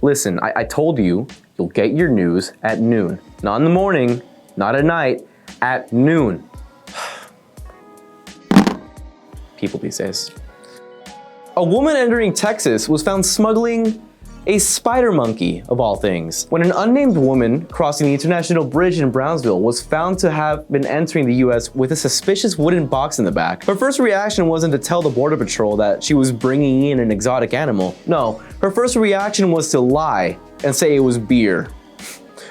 Listen, I told you, you'll get your news at noon. Not in the morning, not at night, at noon. People these days. A woman entering Texas was found smuggling a Spidermonkey, of all things, when an unnamed woman crossing the international bridge in Brownsville was found to have been entering the US with a suspicious wooden box in the back. Her first reaction wasn't to tell the Border Patrol that she was bringing in an exotic animal. No, her first reaction was to lie and say it was beer,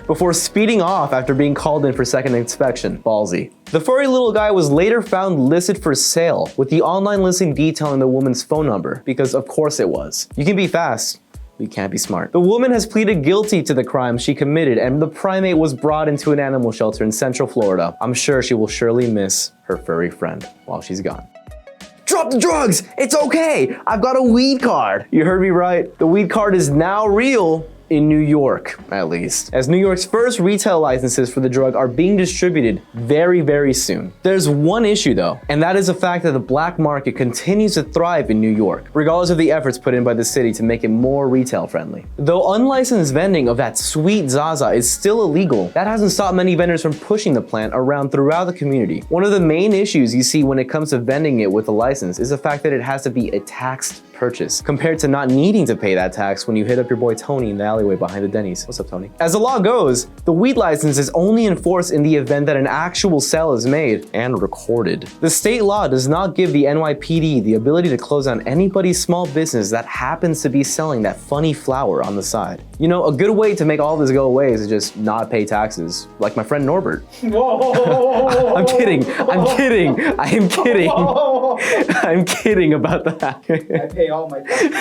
before speeding off after being called in for second inspection. Ballsy. The furry little guy was later found listed for sale, with the online listing detailing the woman's phone number, because of course it was. You can be fast, you can't be smart. The woman has pleaded guilty to the crime she committed, and the primate was brought into an animal shelter in Central Florida. I'm sure she will surely miss her furry friend while she's gone. Drop the drugs! It's okay! I've got a weed card! You heard me right. The weed card is now real. In New York, at least, as New York's first retail licenses for the drug are being distributed very, very soon. There's one issue though, and that is the fact that the black market continues to thrive in New York, regardless of the efforts put in by the city to make it more retail friendly. Though unlicensed vending of that sweet Zaza is still illegal, that hasn't stopped many vendors from pushing the plant around throughout the community. One of the main issues you see when it comes to vending it with a license is the fact that it has to be a taxed purchase, compared to not needing to pay that tax when you hit up your boy Tony in the alleyway behind the Denny's. What's up, Tony? As the law goes, the weed license is only enforced in the event that an actual sale is made and recorded. The state law does not give the NYPD the ability to close down anybody's small business that happens to be selling that funny flower on the side. You know, a good way to make all this go away is to just not pay taxes, like my friend Norbert. Whoa. I'm kidding. I'm kidding. I am kidding. I'm kidding about that. I pay all my taxes.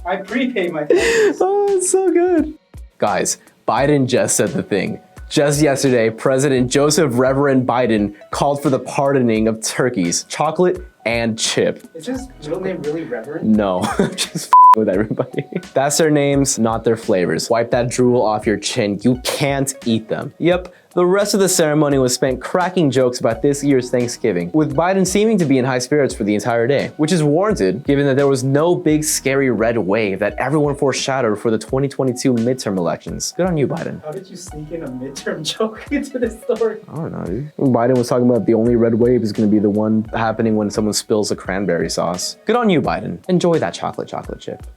I prepay my taxes. Oh, it's so good. Guys, Biden just said the thing. Just yesterday, President Joseph Reverend Biden called for the pardoning of turkeys, chocolate, and chip. Is his middle name really Reverend? No, I'm just with everybody. That's their names, not their flavors. Wipe that drool off your chin. You can't eat them. Yep. The rest of the ceremony was spent cracking jokes about this year's Thanksgiving, with Biden seeming to be in high spirits for the entire day, which is warranted given that there was no big scary red wave that everyone foreshadowed for the 2022 midterm elections. Good on you, Biden. How did you sneak in a midterm joke into this story? I don't know, dude. Biden was talking about the only red wave is going to be the one happening when someone spills a cranberry sauce. Good on you, Biden. Enjoy that chocolate chip.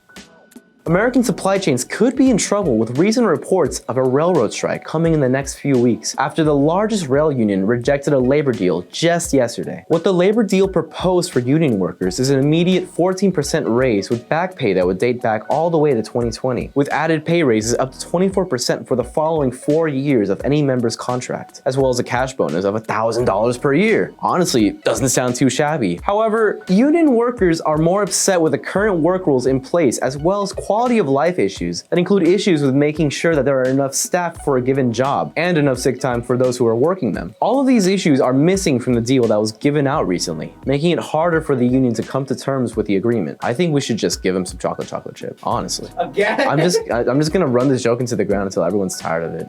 American supply chains could be in trouble with recent reports of a railroad strike coming in the next few weeks after the largest rail union rejected a labor deal just yesterday. What the labor deal proposed for union workers is an immediate 14% raise with back pay that would date back all the way to 2020, with added pay raises up to 24% for the following 4 years of any member's contract, as well as a cash bonus of $1,000 per year. Honestly, it doesn't sound too shabby. However, union workers are more upset with the current work rules in place, as well as quality of life issues that include issues with making sure that there are enough staff for a given job and enough sick time for those who are working them. All of these issues are missing from the deal that was given out recently, making it harder for the union to come to terms with the agreement. I think we should just give them some chocolate chip, honestly. Again? I'm just gonna run this joke into the ground until everyone's tired of it.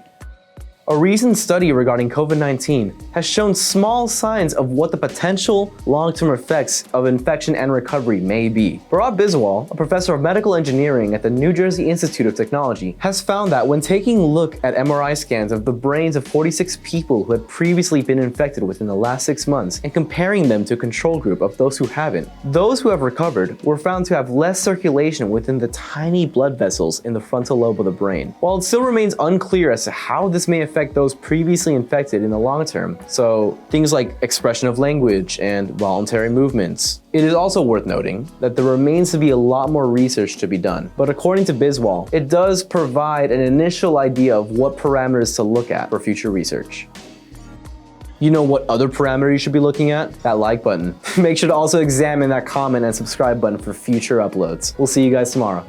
A recent study regarding COVID-19 has shown small signs of what the potential long-term effects of infection and recovery may be. Bharat Biswal, a professor of medical engineering at the New Jersey Institute of Technology, has found that when taking a look at MRI scans of the brains of 46 people who had previously been infected within the last 6 months and comparing them to a control group of those who haven't, those who have recovered were found to have less circulation within the tiny blood vessels in the frontal lobe of the brain. While it still remains unclear as to how this may affect those previously infected in the long term, so things like expression of language and voluntary movements. It is also worth noting that there remains to be a lot more research to be done, but according to Biswal, it does provide an initial idea of what parameters to look at for future research. You know what other parameter you should be looking at? That like button. Make sure to also examine that comment and subscribe button for future uploads. We'll see you guys tomorrow.